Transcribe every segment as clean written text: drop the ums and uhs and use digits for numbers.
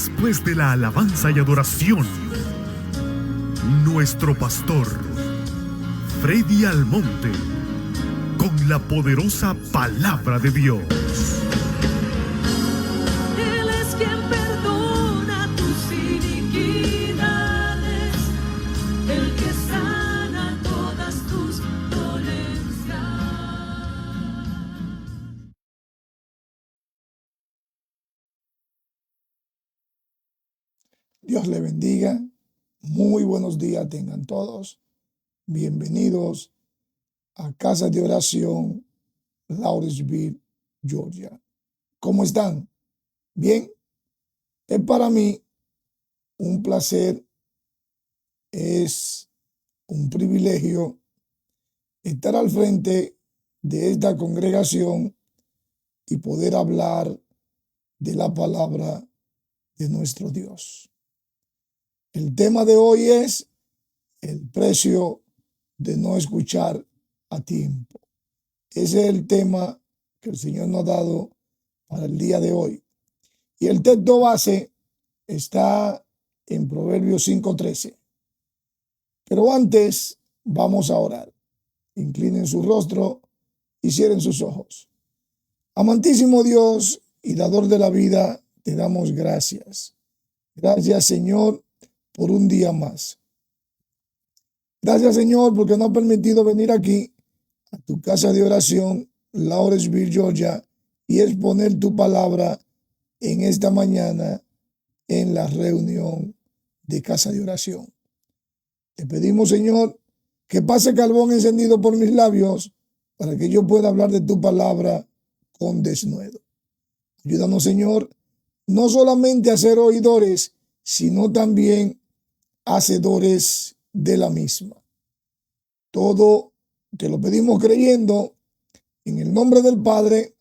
Después de la alabanza y adoración, nuestro pastor, Freddy Almonte, con la poderosa palabra de Dios. Él es quien perdona tus iniquidades, el que sana todas tus dolencias. Dios le bendiga. Muy buenos días tengan todos. Bienvenidos a Casa de Oración, Lawrenceville, Georgia. ¿Cómo están? Bien. Es para mí un placer, es un privilegio estar al frente de esta congregación y poder hablar de la palabra de nuestro Dios. El tema de hoy es el precio de no escuchar a tiempo. Ese es el tema que el Señor nos ha dado para el día de hoy. Y el texto base está en Proverbios 5:13. Pero antes vamos a orar. Inclinen su rostro y cierren sus ojos. Amantísimo Dios y dador de la vida, te damos gracias. Gracias, Señor, por un día más. Gracias, Señor, porque nos ha permitido venir aquí a tu casa de oración, Lawrenceville, Georgia, y exponer tu palabra en esta mañana en la reunión de casa de oración. Te pedimos, Señor, que pase carbón encendido por mis labios para que yo pueda hablar de tu palabra con denuedo. Ayúdanos, Señor, no solamente a ser oidores, sino también hacedores de la misma. Todo te lo pedimos creyendo en el nombre del Padre,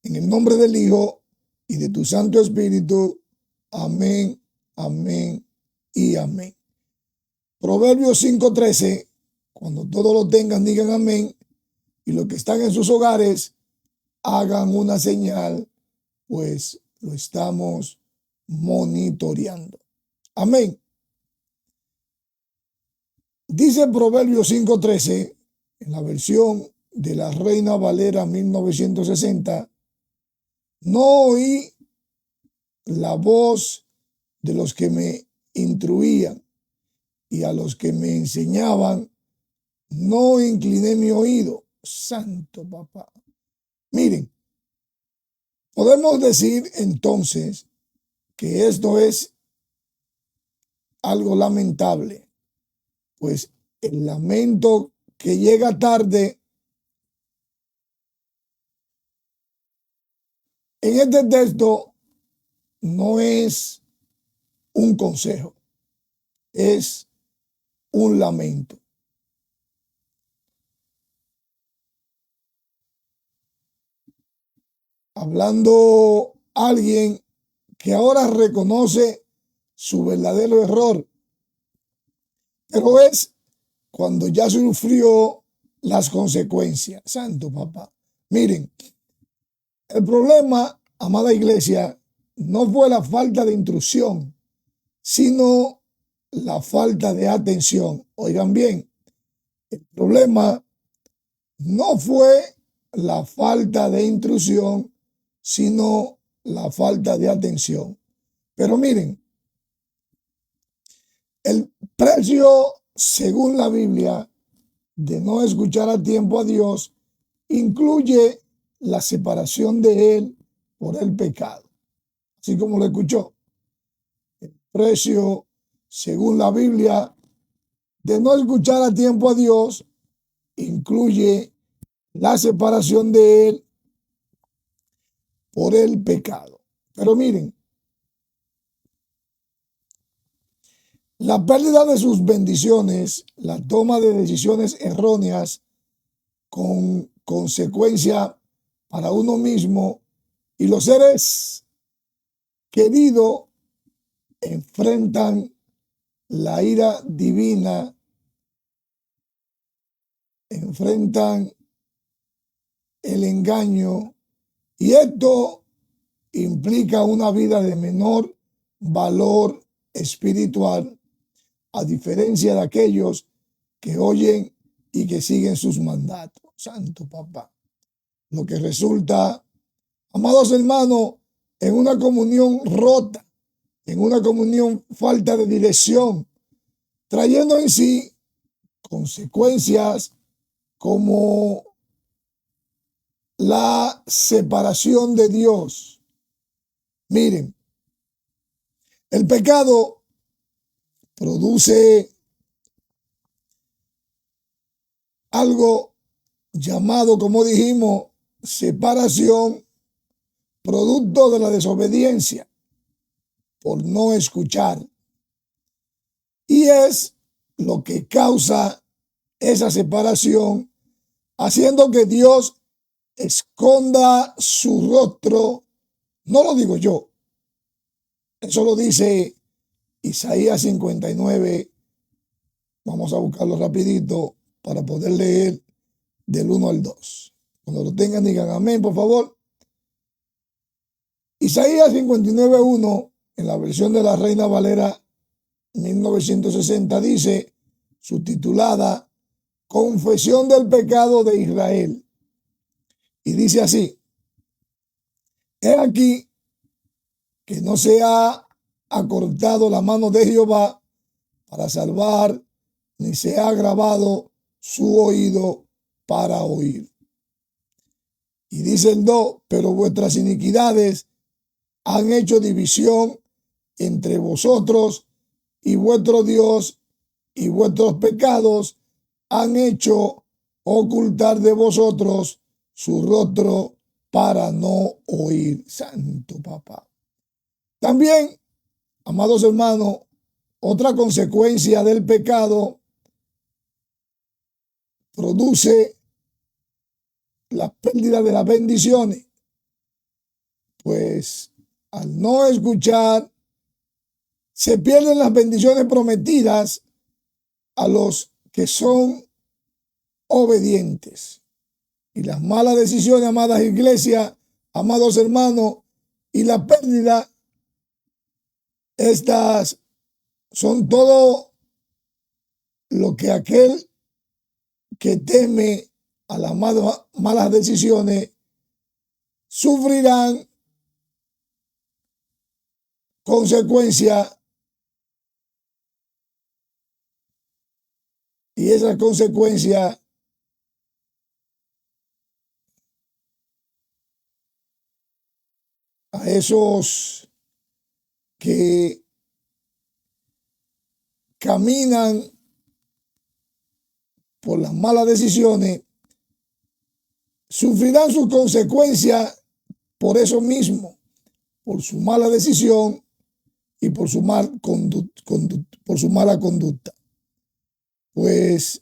en el nombre del Hijo y de tu Santo Espíritu. Amén, amén y amén. Proverbios 5:13, cuando todos lo tengan, digan amén, y los que están en sus hogares hagan una señal, pues lo estamos monitoreando. Amén. Dice Proverbios 5:13, en la versión de la Reina Valera 1960, no oí la voz de los que me instruían y a los que me enseñaban, no incliné mi oído. Santo papá. Miren, podemos decir entonces que esto es algo lamentable, pues el lamento que llega tarde en este texto no es un consejo, es un lamento. Hablando alguien que ahora reconoce su verdadero error, pero es cuando ya sufrió las consecuencias. Santo papá. Miren, el problema, amada iglesia, no fue la falta de instrucción, sino la falta de atención. Oigan bien, el problema no fue la falta de instrucción, sino la falta de atención. Pero miren, el precio, según la Biblia, de no escuchar a tiempo a Dios incluye la separación de Él por el pecado. Así como lo escuchó. El precio, según la Biblia, de no escuchar a tiempo a Dios incluye la separación de Él por el pecado. Pero miren, la pérdida de sus bendiciones, la toma de decisiones erróneas con consecuencia para uno mismo y los seres queridos enfrentan la ira divina, enfrentan el engaño, y esto implica una vida de menor valor espiritual, a diferencia de aquellos que oyen y que siguen sus mandatos. Santo Papá. Lo que resulta, amados hermanos, en una comunión rota, en una comunión falta de dirección, trayendo en sí consecuencias como la separación de Dios. Miren, el pecado produce algo llamado, como dijimos, separación, producto de la desobediencia por no escuchar. Y es lo que causa esa separación, haciendo que Dios esconda su rostro. No lo digo yo, eso lo dice Isaías 59. Vamos a buscarlo rapidito para poder leer del 1 al 2. Cuando lo tengan, digan amén, por favor. Isaías 59:1, en la versión de la Reina Valera 1960, dice, subtitulada Confesión del pecado de Israel. Y dice así: he aquí que no se ha acortado la mano de Jehová para salvar, ni se ha agravado su oído para oír. Y dice el 2, pero vuestras iniquidades han hecho división entre vosotros y vuestro Dios, y vuestros pecados han hecho ocultar de vosotros su rostro para no oír. Santo Papá. También, amados hermanos, otra consecuencia del pecado produce la pérdida de las bendiciones, pues al no escuchar se pierden las bendiciones prometidas a los que son obedientes. Y las malas decisiones, amadas iglesias, amados hermanos, y la pérdida, estas son todo lo que aquel que teme a las malas decisiones sufrirán consecuencias, y esas consecuencias a esos que caminan por las malas decisiones sufrirán sus consecuencias por eso mismo, por su mala decisión y por su mala conducta, pues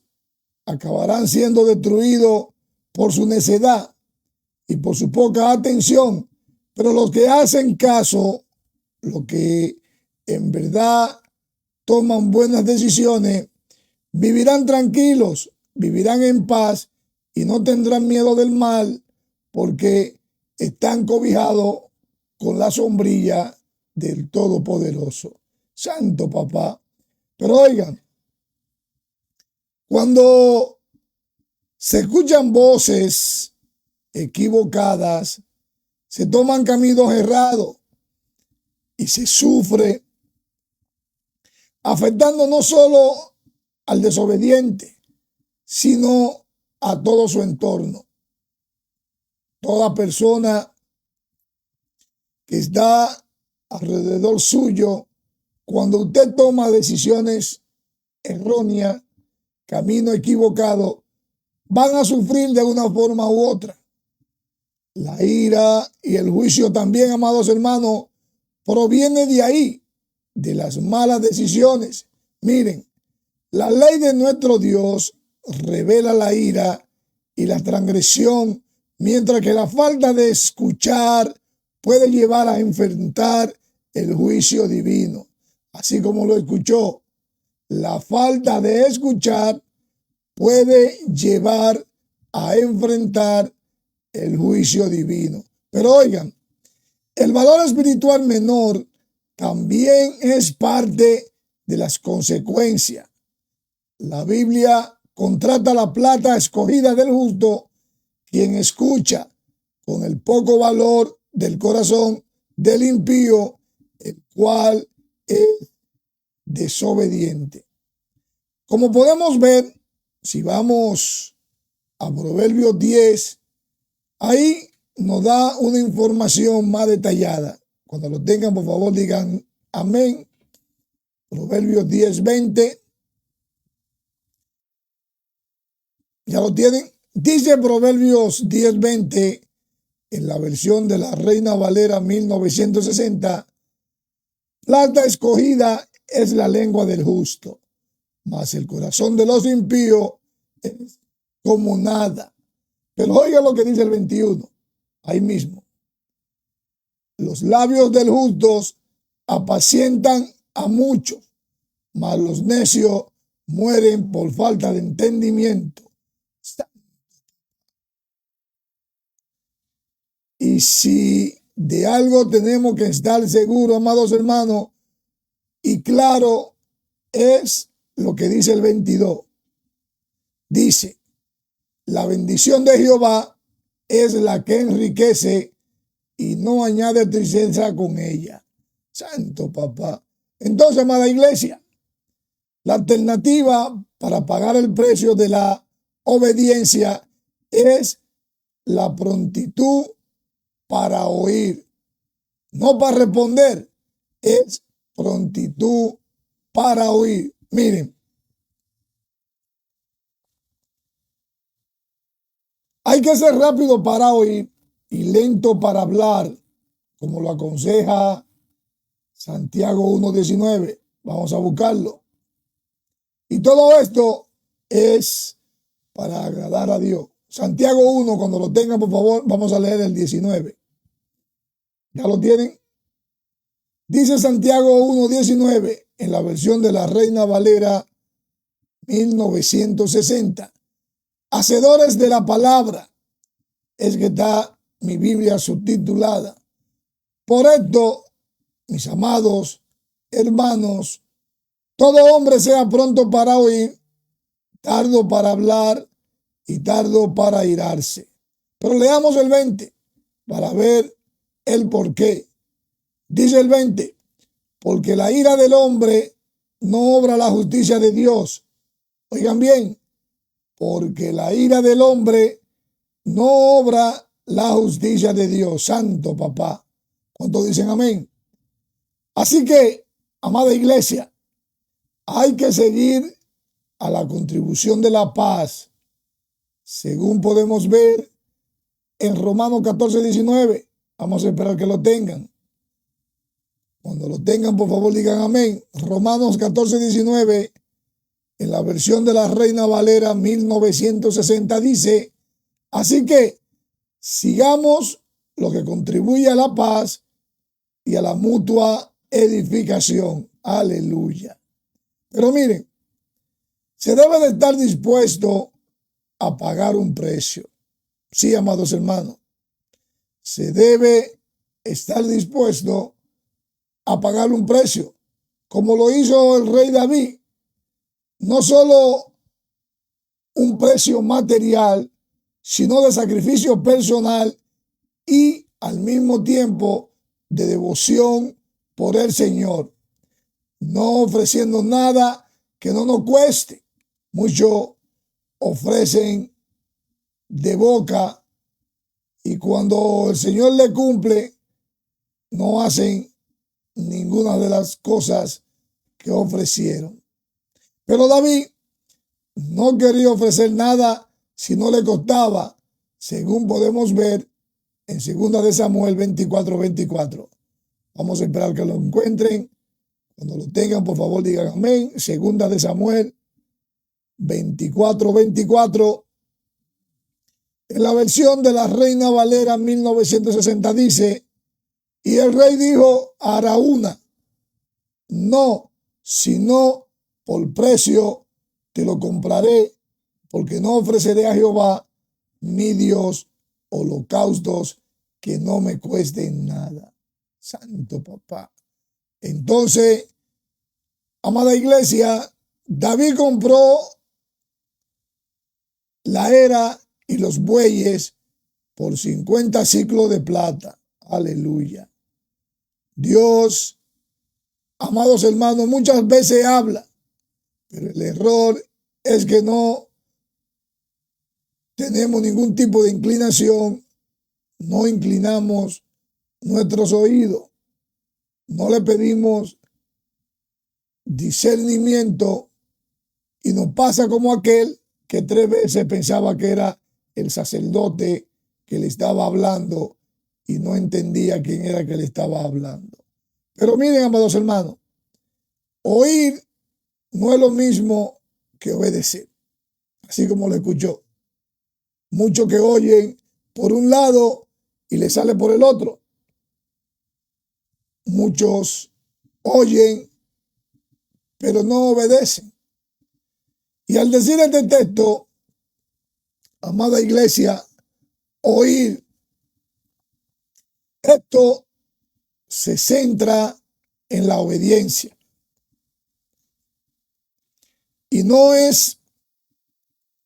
acabarán siendo destruidos por su necedad y por su poca atención. Pero los que hacen caso, los que en verdad toman buenas decisiones, vivirán tranquilos, vivirán en paz y no tendrán miedo del mal, porque están cobijados con la sombrilla del Todopoderoso. Santo Papá. Pero oigan, cuando se escuchan voces equivocadas, se toman caminos errados y se sufre, afectando no solo al desobediente, sino a todo su entorno. Toda persona que está alrededor suyo, cuando usted toma decisiones erróneas, camino equivocado, van a sufrir de una forma u otra. La ira y el juicio también, amados hermanos, proviene de ahí, de las malas decisiones. Miren, la ley de nuestro Dios revela la ira y la transgresión, mientras que la falta de escuchar puede llevar a enfrentar el juicio divino. Así como lo escuchó, la falta de escuchar puede llevar a enfrentar el juicio divino. Pero oigan, El valor espiritual menor también es parte de las consecuencias. La Biblia contrasta la plata escogida del justo, quien escucha, con el poco valor del corazón del impío, el cual es desobediente. Como podemos ver, si vamos a Proverbios 10, ahí nos da una información más detallada. Cuando lo tengan, por favor, digan amén. Proverbios 10:20. ¿Ya lo tienen? Dice Proverbios 10:20 en la versión de la Reina Valera 1960. Plata escogida es la lengua del justo, mas el corazón de los impíos es como nada. Pero oiga lo que dice el 21, ahí mismo. Los labios del justo apacientan a muchos, mas los necios mueren por falta de entendimiento. Y si de algo tenemos que estar seguros, amados hermanos, y claro, es lo que dice el 22. Dice, la bendición de Jehová es la que enriquece y no añade tristeza con ella. Santo papá. Entonces, amada iglesia, la alternativa para pagar el precio de la obediencia es la prontitud para oír, no para responder, es prontitud para oír. Miren, hay que ser rápido para oír y lento para hablar, como lo aconseja Santiago 1:19. Vamos a buscarlo. Y todo esto es para agradar a Dios. Santiago 1, cuando lo tengan, por favor, vamos a leer el 19. ¿Ya lo tienen? Dice Santiago 1:19 en la versión de la Reina Valera 1960. Hacedores de la palabra, es que está mi Biblia subtitulada. Por esto, mis amados hermanos, todo hombre sea pronto para oír, tardo para hablar y tardo para irarse. Pero leamos el 20 para ver el por qué. Dice el 20, porque la ira del hombre no obra la justicia de Dios. Oigan bien, porque la ira del hombre no obra la justicia de Dios. Santo papá. ¿Cuántos dicen amén? Así que, amada iglesia, hay que seguir a la contribución de la paz, según podemos ver en Romanos 14:19. Vamos a esperar que lo tengan. Cuando lo tengan, por favor, digan amén. Romanos 14:19, en la versión de la Reina Valera 1960, dice, así que sigamos lo que contribuye a la paz y a la mutua edificación. Aleluya. Pero miren, se debe de estar dispuesto a pagar un precio. Sí, amados hermanos, se debe estar dispuesto a pagar un precio, como lo hizo el rey David. No solo un precio material, sino de sacrificio personal y al mismo tiempo de devoción por el Señor, no ofreciendo nada que no nos cueste. Muchos ofrecen de boca y cuando el Señor le cumple, no hacen ninguna de las cosas que ofrecieron. Pero David no quería ofrecer nada si no le costaba, según podemos ver en 2 de Samuel 24:24. Vamos a esperar que lo encuentren. Cuando lo tengan, por favor, digan amén. 2 de Samuel 24:24. En la versión de la Reina Valera 1960 dice, y el rey dijo a Araúna, no, sino por precio te lo compraré, porque no ofreceré a Jehová, mi Dios, holocaustos que no me cuesten nada. Santo papá. Entonces, amada iglesia, David compró la era y los bueyes por 50 siclos de plata. Aleluya. Dios, amados hermanos, muchas veces habla, pero el error es que no tenemos ningún tipo de inclinación, no inclinamos nuestros oídos, no le pedimos discernimiento y nos pasa como aquel que 3 veces pensaba que era el sacerdote que le estaba hablando y no entendía quién era que le estaba hablando. Pero miren, amados hermanos, oír no es lo mismo que obedecer, así como lo escuchó. Muchos que oyen por un lado y le sale por el otro. Muchos oyen, pero no obedecen. Y al decir este texto, amada iglesia, oír, esto se centra en la obediencia. Y no es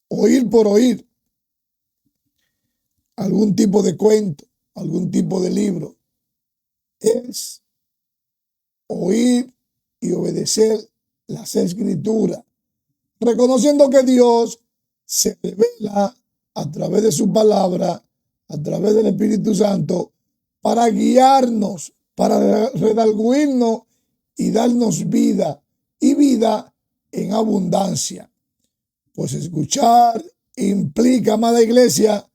oír por oír algún tipo de cuento, algún tipo de libro. Es oír y obedecer las escrituras, reconociendo que Dios se revela a través de su palabra, a través del Espíritu Santo, para guiarnos, para redarguirnos y darnos vida, y vida en abundancia. Pues escuchar implica, amada iglesia,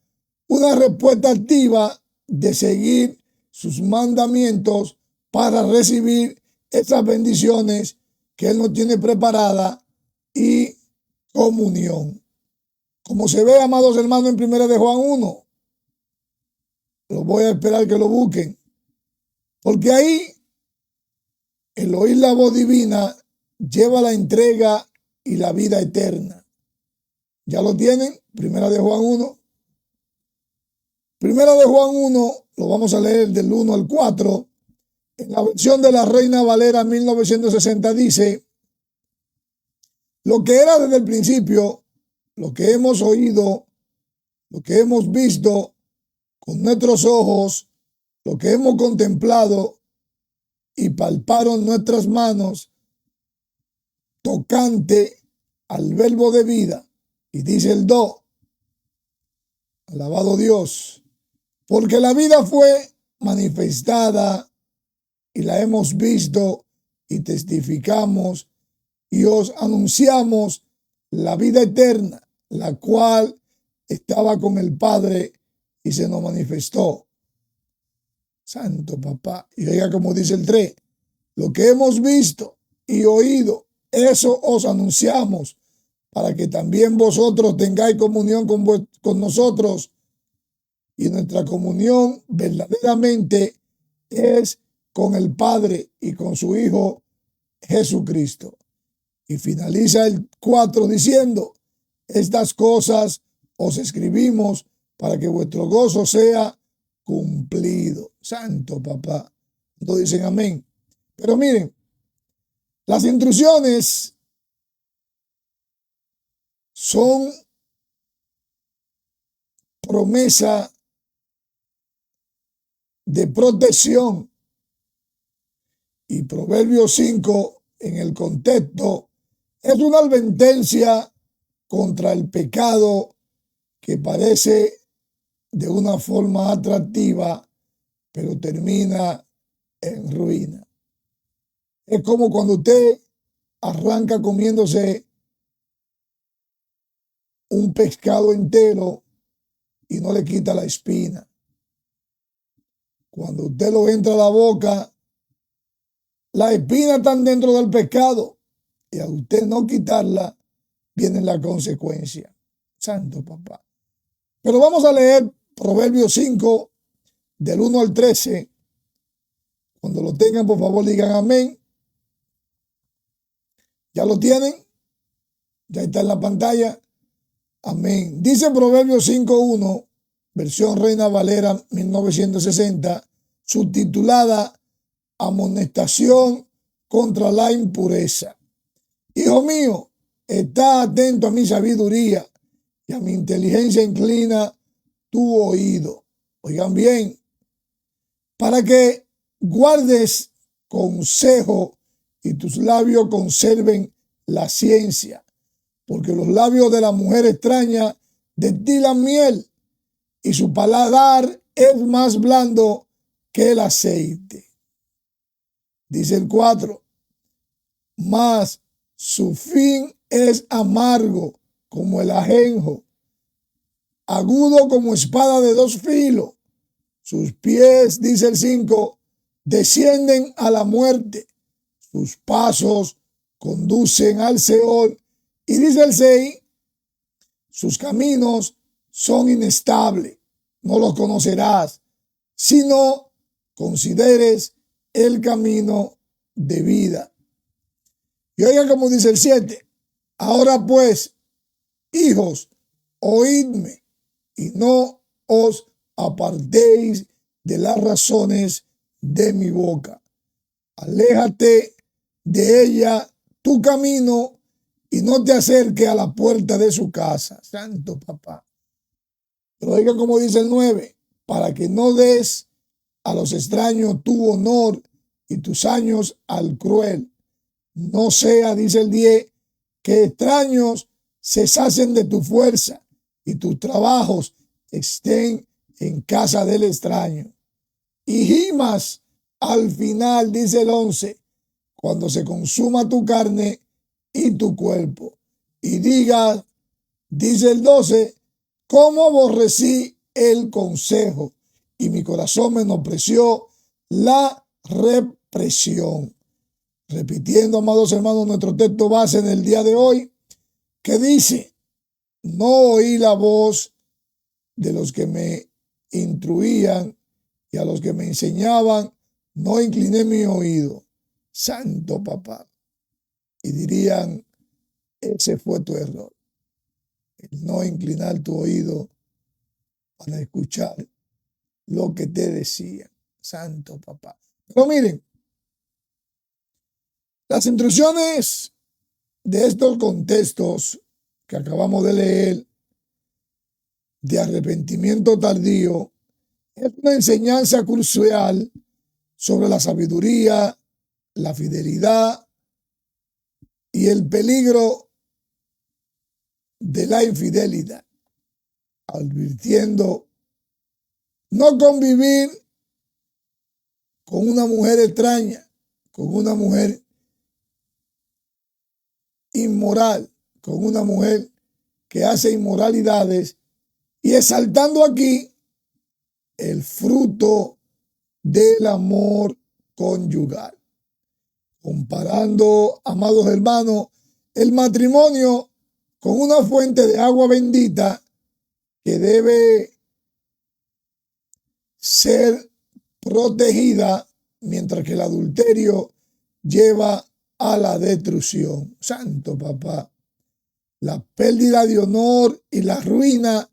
una respuesta activa de seguir sus mandamientos para recibir esas bendiciones que Él nos tiene preparada y comunión. Como se ve, amados hermanos, en 1 de Juan 1, lo voy a esperar que lo busquen, porque ahí el oír la voz divina lleva la entrega y la vida eterna. ¿Ya lo tienen? 1 de Juan 1. 1 de Juan 1, lo vamos a leer del 1 al 4. En la versión de la Reina Valera 1960 dice: lo que era desde el principio, lo que hemos oído, lo que hemos visto con nuestros ojos, lo que hemos contemplado y palparon nuestras manos tocante al verbo de vida. Y dice el 2, alabado Dios, porque la vida fue manifestada y la hemos visto y testificamos y os anunciamos la vida eterna, la cual estaba con el Padre y se nos manifestó. Santo papá. Y oiga como dice el 3, lo que hemos visto y oído, eso os anunciamos, para que también vosotros tengáis comunión con nosotros. Y nuestra comunión verdaderamente es con el Padre y con su Hijo Jesucristo. Y finaliza el 4 diciendo: estas cosas os escribimos para que vuestro gozo sea cumplido. Santo papá. Entonces dicen amén. Pero miren, las instrucciones son promesa de protección. Y Proverbios 5, en el contexto, es una advertencia contra el pecado que parece de una forma atractiva, pero termina en ruina. Es como cuando usted arranca comiéndose un pescado entero y no le quita la espina. Cuando usted lo entra a la boca, las espinas están dentro del pescado y a usted no quitarla, viene la consecuencia. Santo papá. Pero vamos a leer Proverbios 5, del 1 al 13. Cuando lo tengan, por favor, digan amén. ¿Ya lo tienen? Ya está en la pantalla. Amén. Dice Proverbios 5.1, versión Reina Valera 1960, subtitulada amonestación contra la impureza. Hijo mío, está atento a mi sabiduría y a mi inteligencia inclina tu oído. Oigan bien, para que guardes consejo y tus labios conserven la ciencia, porque los labios de la mujer extraña destilan miel y su paladar es más blando que el aceite. Dice el 4, mas su fin es amargo como el ajenjo, agudo como espada de dos filos. Sus pies, dice el 5, descienden a la muerte. Sus pasos conducen al Seol. Y dice el 6, sus caminos son inestables. No los conocerás, si no consideres el camino de vida. Y oiga como dice el 7, ahora pues, hijos, oídme y no os apartéis de las razones de mi boca. Aléjate de ella tu camino y no te acerques a la puerta de su casa. Santo papá. Pero oiga como dice el 9, para que no des a los extraños tu honor y tus años al cruel. No sea, dice el 10, que extraños se sacien de tu fuerza y tus trabajos estén en casa del extraño. Y gimas al final, dice el 11, cuando se consuma tu carne y tu cuerpo. Y diga, dice el 12, cómo aborrecí el consejo y mi corazón menospreció la represión. Repitiendo, amados hermanos, nuestro texto base en el día de hoy, que dice, no oí la voz de los que me instruían y a los que me enseñaban, no incliné mi oído. Santo papá. Y dirían, ese fue tu error. El no inclinar tu oído para escuchar lo que te decía. Santo papá. Pero miren, las instrucciones de estos contextos que acabamos de leer de arrepentimiento tardío es una enseñanza crucial sobre la sabiduría, la fidelidad y el peligro de la infidelidad, advirtiendo no convivir con una mujer extraña, con una mujer inmoral, con una mujer que hace inmoralidades y exaltando aquí el fruto del amor conyugal. Comparando, amados hermanos, el matrimonio con una fuente de agua bendita que debe ser protegida, mientras que el adulterio lleva a la destrucción. Santo papá. La pérdida de honor y la ruina,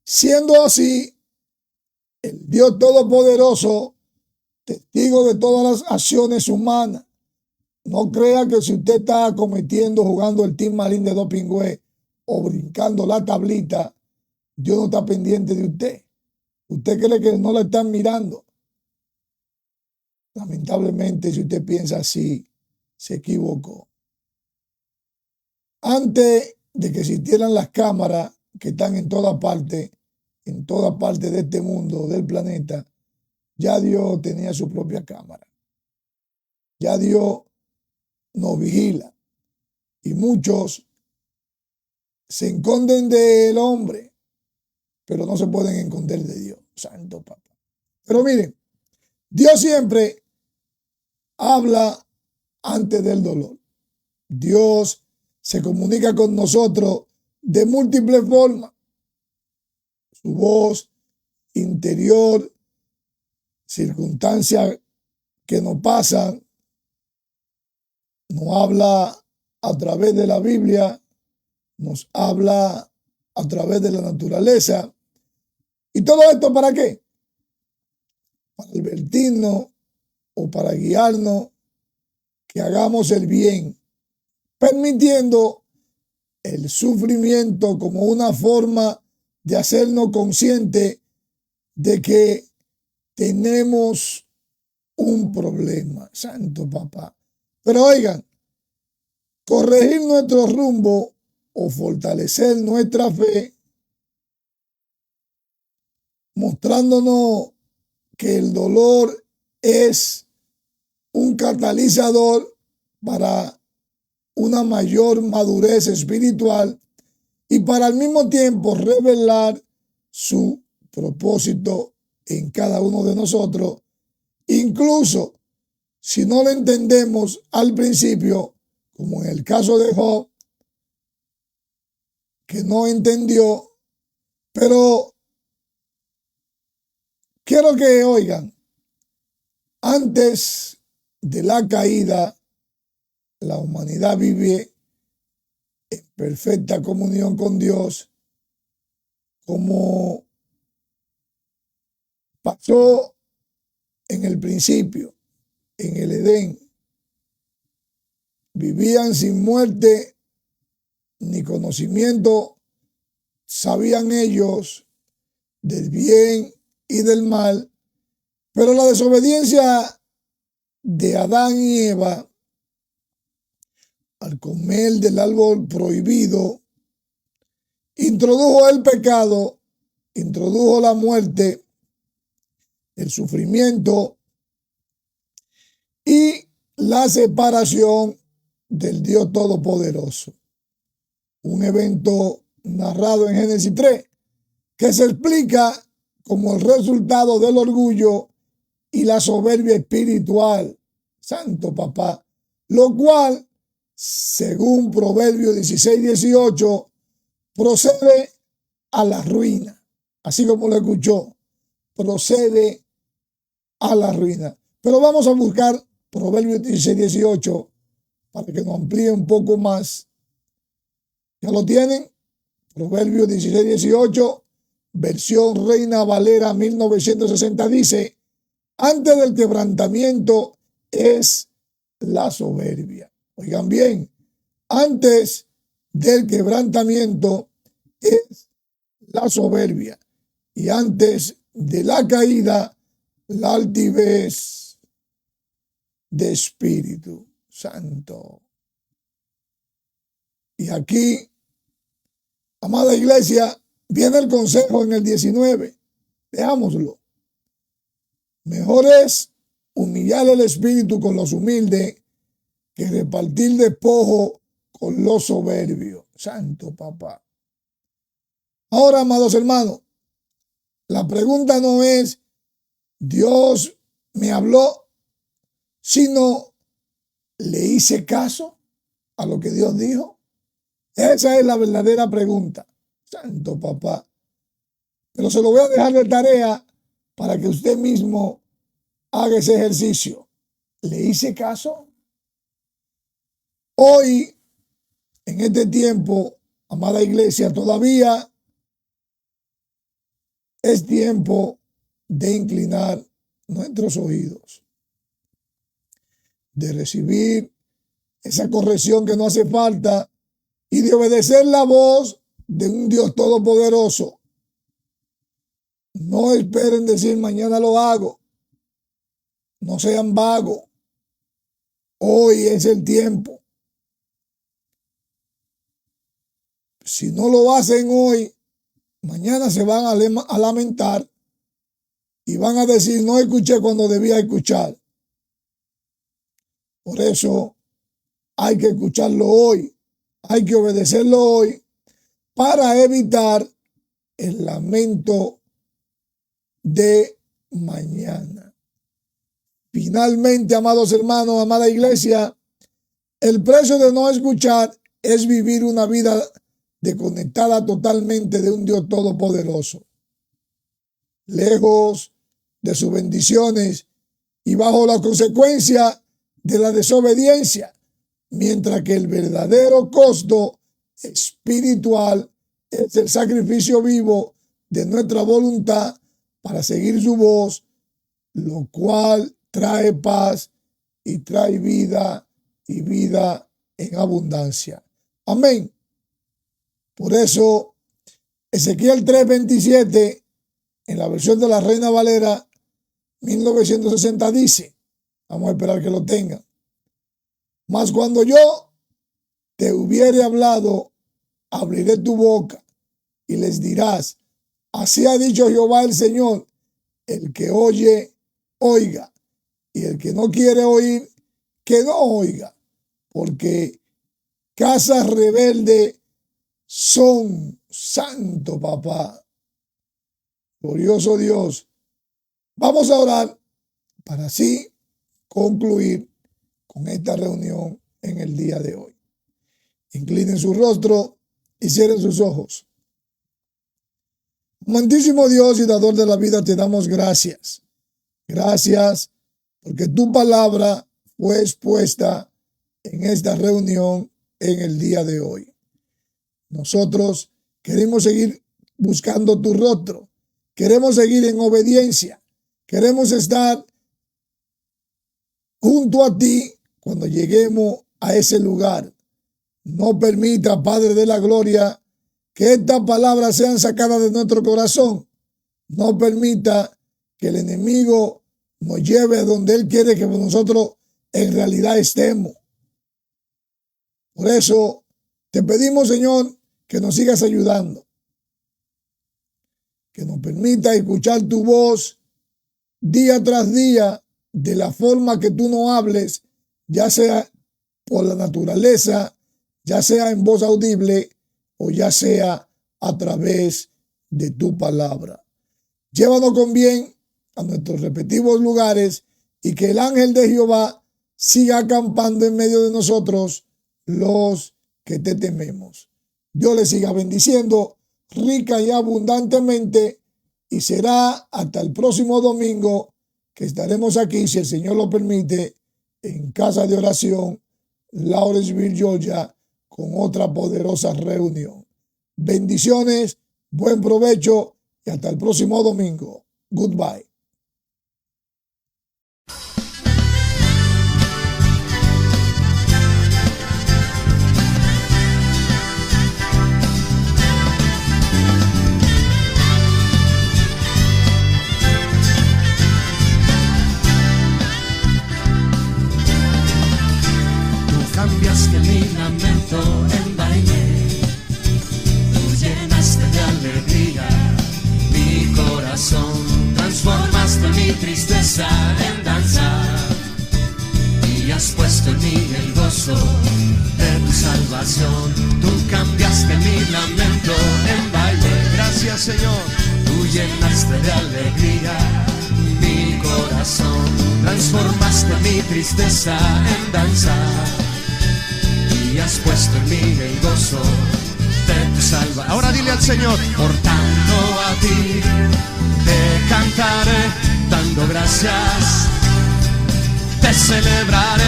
siendo así, el Dios Todopoderoso, testigo de todas las acciones humanas. No crea que si usted está cometiendo, jugando el Team Marín de Dopingüe o brincando la tablita, Dios no está pendiente de usted. Usted cree que no la están mirando. Lamentablemente, si usted piensa así, se equivocó. Antes de que existieran las cámaras que están en toda parte de este mundo, del planeta, ya Dios tenía su propia cámara. Ya Dios nos vigila. Y muchos se esconden del hombre, pero no se pueden esconder de Dios. Santo papá. Pero miren, Dios siempre habla antes del dolor. Dios se comunica con nosotros de múltiples formas. Su voz interior, circunstancias que nos pasan, nos habla a través de la Biblia, nos habla a través de la naturaleza. ¿Y todo esto para qué? Para advertirnos o para guiarnos que hagamos el bien, permitiendo el sufrimiento como una forma de hacernos conscientes de que tenemos un problema. Santo papá. Pero oigan, corregir nuestro rumbo o fortalecer nuestra fe, mostrándonos que el dolor es un catalizador para una mayor madurez espiritual y para al mismo tiempo revelar su propósito en cada uno de nosotros, incluso si no lo entendemos al principio, como en el caso de Job, que no entendió, pero quiero que oigan, antes de la caída, la humanidad vive en perfecta comunión con Dios, como pasó en el principio, en el Edén. Vivían sin muerte ni conocimiento, sabían ellos del bien y del mal, pero la desobediencia de Adán y Eva al comer del árbol prohibido introdujo el pecado, introdujo la muerte, el sufrimiento y la separación del Dios Todopoderoso. Un evento narrado en Génesis 3 que se explica como el resultado del orgullo y la soberbia espiritual. Santo papá. Lo cual, según Proverbios 16-18, procede a la ruina. Así como lo escuchó, procede a la ruina. Pero vamos a buscar Proverbios 16-18 para que nos amplíe un poco más. ¿Ya lo tienen? Proverbios 16-18, versión Reina Valera 1960 dice: antes del quebrantamiento es la soberbia. Oigan bien, antes del quebrantamiento es la soberbia y antes de la caída la altivez de espíritu. Santo. Y aquí, amada iglesia, viene el consejo en el 19. Veámoslo. Mejor es humillar el espíritu con los humildes que repartir despojo con los soberbios. Santo papá. Ahora, amados hermanos, la pregunta no es Dios me habló, sino ¿le hice caso a lo que Dios dijo? Esa es la verdadera pregunta. Santo papá. Pero se lo voy a dejar de tarea para que usted mismo haga ese ejercicio. ¿Le hice caso? Hoy, en este tiempo, amada iglesia, todavía es tiempo de inclinar nuestros oídos, de recibir esa corrección que no hace falta y de obedecer la voz de un Dios todopoderoso. No esperen decir mañana lo hago. No sean vagos. Hoy es el tiempo. Si no lo hacen hoy, mañana se van a lamentar y van a decir no escuché cuando debía escuchar. Por eso hay que escucharlo hoy, hay que obedecerlo hoy para evitar el lamento de mañana. Finalmente, amados hermanos, amada iglesia, el precio de no escuchar es vivir una vida desconectada totalmente de un Dios todopoderoso, lejos de sus bendiciones y bajo la consecuencia de la desobediencia, mientras que el verdadero costo espiritual es el sacrificio vivo de nuestra voluntad para seguir su voz, lo cual trae paz y trae vida y vida en abundancia. Amén. Por eso, Ezequiel 3:27, en la versión de la Reina Valera 1960 dice, vamos a esperar que lo tengan, mas cuando yo te hubiere hablado, abriré tu boca y les dirás, así ha dicho Jehová el Señor, el que oye, oiga, y el que no quiere oír, que no oiga, porque casa rebelde son santo papá. Glorioso Dios. Vamos a orar para así concluir con esta reunión en el día de hoy. Inclinen su rostro y cierren sus ojos. Amantísimo Dios y dador de la vida, te damos gracias. Gracias porque tu palabra fue expuesta en esta reunión en el día de hoy. Nosotros queremos seguir buscando tu rostro. Queremos seguir en obediencia. Queremos estar junto a ti cuando lleguemos a ese lugar. No permita, Padre de la Gloria, que estas palabras sean sacadas de nuestro corazón. No permita que el enemigo nos lleve a donde él quiere que nosotros en realidad estemos. Por eso te pedimos, Señor, que nos sigas ayudando. Que nos permita escuchar tu voz día tras día de la forma que tú nos hables, ya sea por la naturaleza, ya sea en voz audible o ya sea a través de tu palabra. Llévanos con bien a nuestros respectivos lugares y que el ángel de Jehová siga acampando en medio de nosotros los que te tememos. Dios les siga bendiciendo rica y abundantemente y será hasta el próximo domingo que estaremos aquí, si el Señor lo permite, en Casa de Oración, Lawrenceville, Georgia, con otra poderosa reunión. Bendiciones, buen provecho y hasta el próximo domingo. Goodbye. Cambiaste mi lamento en baile, tú llenaste de alegría mi corazón, transformaste mi tristeza en danza y has puesto en mí el gozo de tu salvación. Tú cambiaste mi lamento en baile, gracias Señor, tú llenaste de alegría mi corazón, transformaste mi tristeza en danza y has puesto en mí el gozo de tu salvación. Ahora dile al Señor, por tanto a ti te cantaré, dando gracias, te celebraré.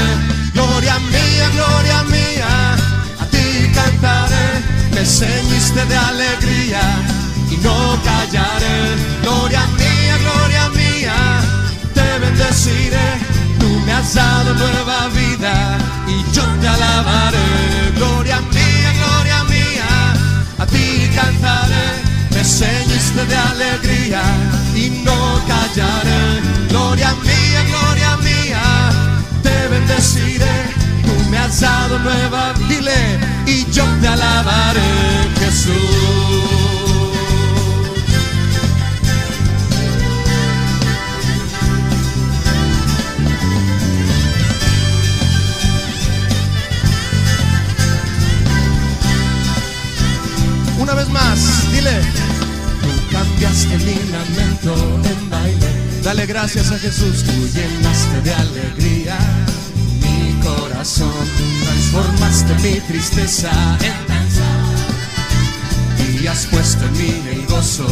Gloria mía, a ti cantaré, me ceñiste de alegría y no callaré. Gloria mía, te bendeciré. Tú me has dado nueva vida y yo te alabaré. Gloria mía, a ti cantaré. Me ceñiste de alegría y no callaré. Gloria mía, te bendeciré. Tú me has dado nueva vida, dile, y yo te alabaré, Jesús. Una vez más, dile, tú cambiaste mi lamento en baile. Dale gracias a Jesús. Tú llenaste de alegría mi corazón, transformaste mi tristeza en danza y has puesto en mí el gozo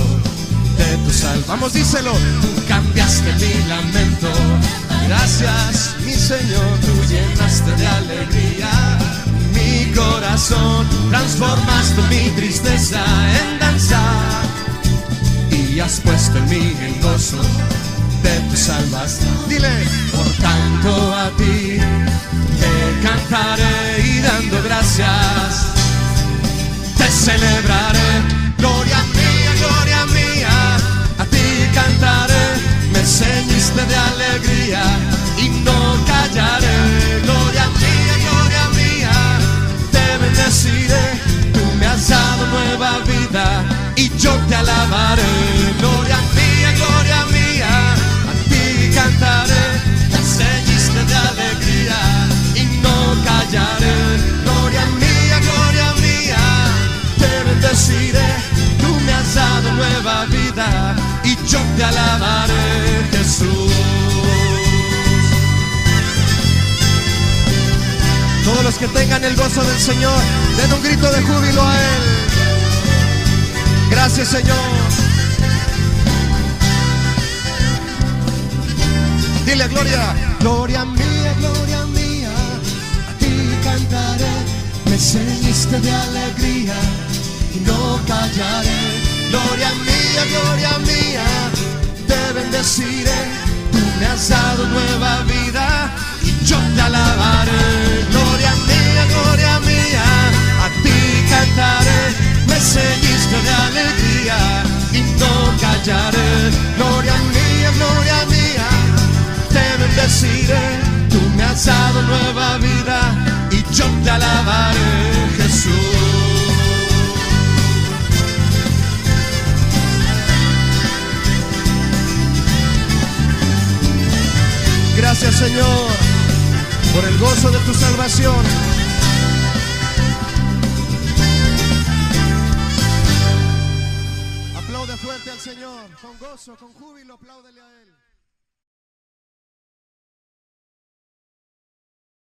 de tu salvación. Vamos, díselo. Tú cambiaste mi lamento. Gracias, mi Señor. Tú llenaste de alegría mi corazón, transformaste mi tristeza en danza y has puesto en mí el gozo de de tu salvación. Dile, por tanto a ti te cantaré y dando gracias te celebraré. Gloria mía, a ti cantaré. Me ceñiste de alegría y no callaré. Gloria mía, te bendeciré. Tú me has dado nueva vida y yo te alabaré. Gloria mía, a ti cantaré. Me ceñiste de alegría y no callaré. Gloria mía, te bendeciré. Tú me has dado nueva vida y yo te alabaré, Jesús. Todos los que tengan el gozo del Señor, den un grito de júbilo a Él. Gracias, Señor. Dile, gloria. Gloria mía, a ti cantaré. Me ceñiste de alegría y no callaré. Gloria mía, te bendeciré. Tú me has dado nueva vida y yo te alabaré. Gloria mía, a ti cantaré. Me ceñiste de alegría y no callaré. Gloria mía, te bendeciré. Tú me has dado nueva vida y yo te alabaré, Jesús. Gracias, Señor, por el gozo de tu salvación. Aplaude fuerte al Señor, con gozo, con júbilo, apláudele a Él.